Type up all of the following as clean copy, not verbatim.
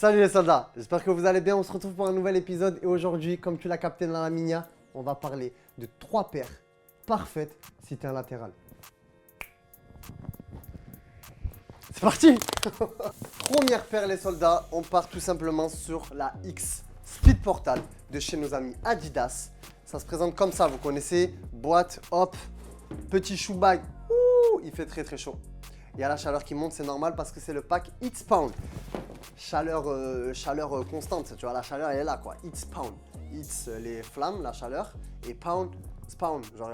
Salut les soldats, j'espère que vous allez bien. On se retrouve pour un nouvel épisode et aujourd'hui, comme tu l'as capté dans la minia, on va parler de 3 paires parfaites si tu es un latéral. C'est parti. Première paire les soldats, on part tout simplement sur la X Speed Portal de chez nos amis Adidas. Ça se présente comme ça, vous connaissez, boîte, hop, petit shoe bag, il fait très chaud. Il y a la chaleur qui monte, c'est normal parce que c'est le pack It's Pound. Chaleur constante, tu vois, la chaleur elle est là quoi. It's Pound. It's les flammes, la chaleur, et Pound, spawn. Genre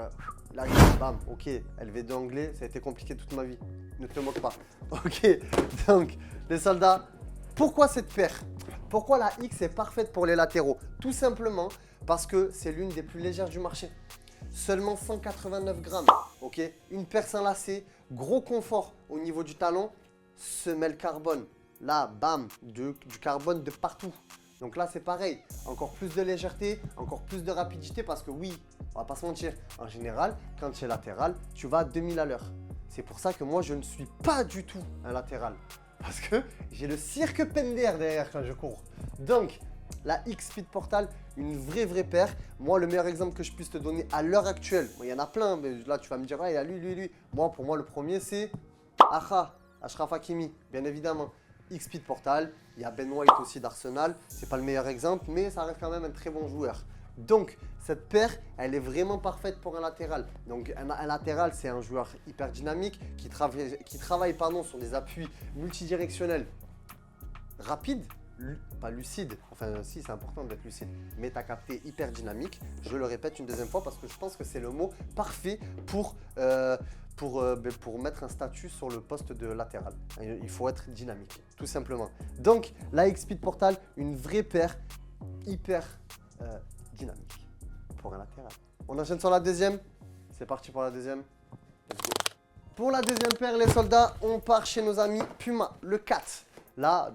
là, bam, ok, LV2 anglais, ça a été compliqué toute ma vie. Ne te moque pas. Ok, donc les soldats, pourquoi cette paire? Pourquoi la X est parfaite pour les latéraux? Tout simplement parce que c'est l'une des plus légères du marché. Seulement 189 grammes, ok. Une paire sans lacet, gros confort au niveau du talon, semelle carbone. Là, bam, du carbone de partout. Donc là, c'est pareil. Encore plus de légèreté, encore plus de rapidité parce que oui, on va pas se mentir. En général, quand tu es latéral, tu vas à 2000 à l'heure. C'est pour ça que moi, je ne suis pas du tout un latéral. Parce que j'ai le cirque Pender derrière quand je cours. Donc, la X Speed Portal, une vraie paire. Moi, le meilleur exemple que je puisse te donner à l'heure actuelle, il y en a plein, mais là, tu vas me dire, ah, il y a lui. Moi, pour moi, le premier, c'est Achraf Hakimi, bien évidemment. X Speed Portal, il y a Ben White aussi d'Arsenal. C'est pas le meilleur exemple, mais ça reste quand même un très bon joueur. Donc, cette paire, elle est vraiment parfaite pour un latéral. Donc, un latéral, c'est un joueur hyper dynamique qui travaille sur des appuis multidirectionnels rapides. Pas lucide, enfin si c'est important d'être lucide, mais tu as capté hyper dynamique. Je le répète une deuxième fois parce que je pense que c'est le mot parfait pour mettre un statut sur le poste de latéral. Il faut être dynamique, tout simplement. Donc la X-Speed Portal, une vraie paire hyper dynamique pour un latéral. On enchaîne sur la deuxième. C'est parti pour la deuxième. Let's go. Pour la deuxième paire, les soldats, on part chez nos amis Puma, le 4. Là,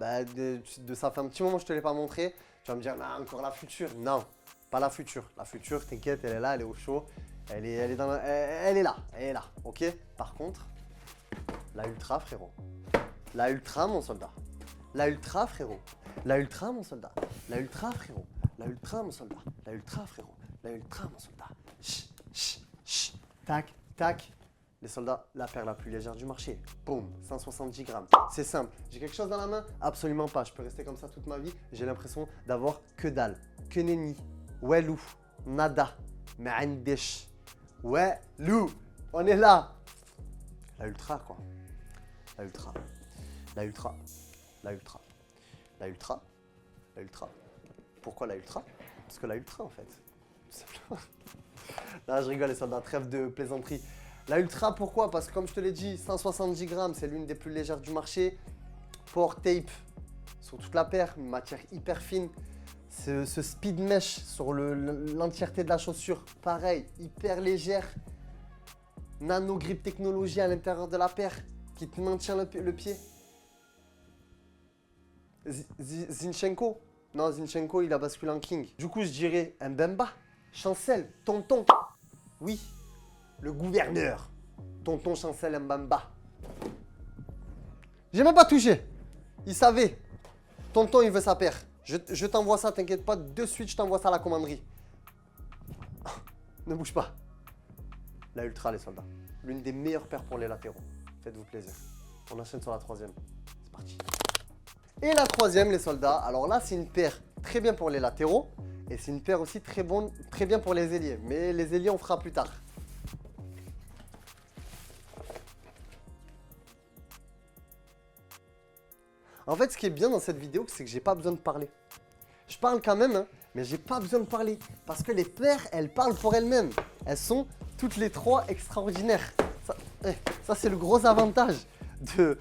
ça fait un petit moment que je ne te l'ai pas montré. Tu vas me dire, nah, encore la future. Non, pas la future. La future, t'inquiète, elle est là, elle est au chaud. Elle est là, ok. Par contre, la Ultra, frérot. La Ultra, mon soldat. La Ultra, frérot. La Ultra, mon soldat. La Ultra, frérot. La Ultra, mon soldat. La Ultra, frérot. La Ultra, mon soldat. Chut. Tac. Les soldats, la paire la plus légère du marché. Boum, 170 grammes. C'est simple. J'ai quelque chose dans la main? Absolument pas. Je peux rester comme ça toute ma vie. J'ai l'impression d'avoir que dalle, que nenni, welou, nada, ma'andesh. Welou, on est là. La Ultra, quoi. La Ultra. Pourquoi la Ultra? Parce que la Ultra, en fait. Tout simplement. Là, je rigole, les soldats. Trêve de plaisanterie. La Ultra, pourquoi? Parce que comme je te l'ai dit, 170 grammes, c'est l'une des plus légères du marché. Power tape sur toute la paire, une matière hyper fine. Ce speed mesh sur l'entièreté de la chaussure, pareil, hyper légère. Nano grip technologie à l'intérieur de la paire qui te maintient le pied. Zinchenko? Non, Zinchenko, il a basculé en king. Du coup, je dirais Mbemba, Chancel, Tonton. Oui. Le gouverneur, tonton Chancel Mbemba. J'ai même pas touché. Il savait. Tonton, il veut sa paire. Je t'envoie ça, t'inquiète pas. De suite, je t'envoie ça à la commanderie. Ne bouge pas. La Ultra, les soldats. L'une des meilleures paires pour les latéraux. Faites-vous plaisir. On enchaîne sur la troisième. C'est parti. Et la troisième, les soldats. Alors là, c'est une paire très bien pour les latéraux. Et c'est une paire aussi très bien pour les ailiers. Mais les ailiers, on fera plus tard. En fait, ce qui est bien dans cette vidéo, c'est que j'ai pas besoin de parler. Je parle quand même, hein, mais j'ai pas besoin de parler. Parce que les paires, elles parlent pour elles-mêmes. Elles sont toutes les trois extraordinaires. Ça c'est le gros avantage de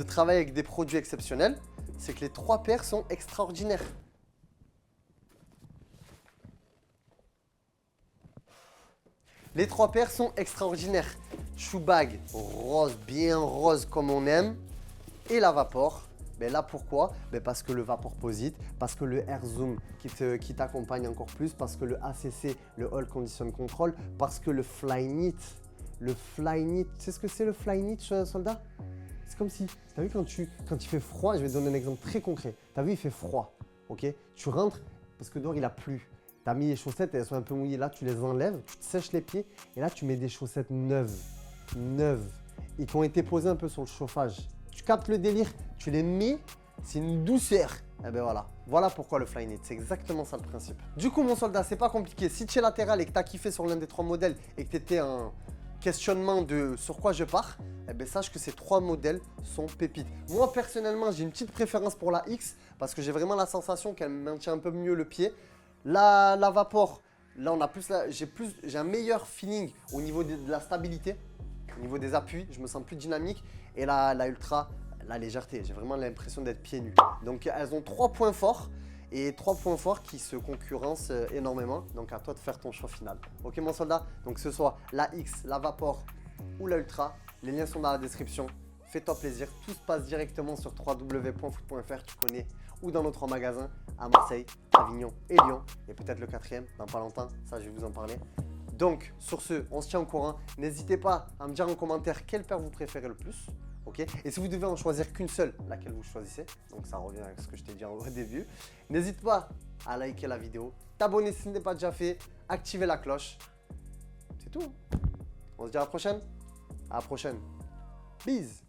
travailler avec des produits exceptionnels. C'est que les trois paires sont extraordinaires. Les trois paires sont extraordinaires. Shoe bag rose, bien rose comme on aime. Et la Vapor. Mais là, pourquoi? Parce que le Vaporposite, parce que le Air Zoom qui t'accompagne encore plus, parce que le ACC, le All Condition Control, parce que le Flyknit, tu sais ce que c'est le Flyknit, soldat? C'est comme si, tu as vu quand il fait froid, je vais te donner un exemple très concret. Tu as vu, il fait froid, ok? Tu rentres, parce que dehors, il a plu. Tu as mis les chaussettes, elles sont un peu mouillées. Là, tu les enlèves, tu te sèches les pieds et là, tu mets des chaussettes neuves, et qui ont été posées un peu sur le chauffage. Tu captes le délire, tu les mets, c'est une douceur. Et ben voilà, voilà pourquoi le Flyknit, c'est exactement ça le principe. Du coup, mon soldat, c'est pas compliqué. Si tu es latéral et que tu as kiffé sur l'un des 3 modèles et que tu étais un questionnement de sur quoi je pars, eh ben sache que ces 3 modèles sont pépites. Moi, personnellement, j'ai une petite préférence pour la X parce que j'ai vraiment la sensation qu'elle maintient un peu mieux le pied. La Vapor, là, on a j'ai un meilleur feeling au niveau de la stabilité, au niveau des appuis, je me sens plus dynamique. Et la Ultra, la légèreté, j'ai vraiment l'impression d'être pieds nus. Donc, elles ont 3 points forts et 3 points forts qui se concurrencent énormément. Donc, à toi de faire ton choix final. Ok, mon soldat? Donc, que ce soit la X, la Vapor ou la Ultra, les liens sont dans la description. Fais-toi plaisir, tout se passe directement sur www.foot.fr, tu connais, ou dans nos 3 magasins à Marseille, Avignon et Lyon. Et peut-être le 4e dans pas longtemps, ça je vais vous en parler. Donc, sur ce, on se tient au courant. N'hésitez pas à me dire en commentaire quelle paire vous préférez le plus. Okay, et si vous devez en choisir qu'une seule, laquelle vous choisissez, donc ça revient à ce que je t'ai dit au début, n'hésite pas à liker la vidéo, t'abonner si ce n'est pas déjà fait, activer la cloche. C'est tout. On se dit à la prochaine. À la prochaine. Bise.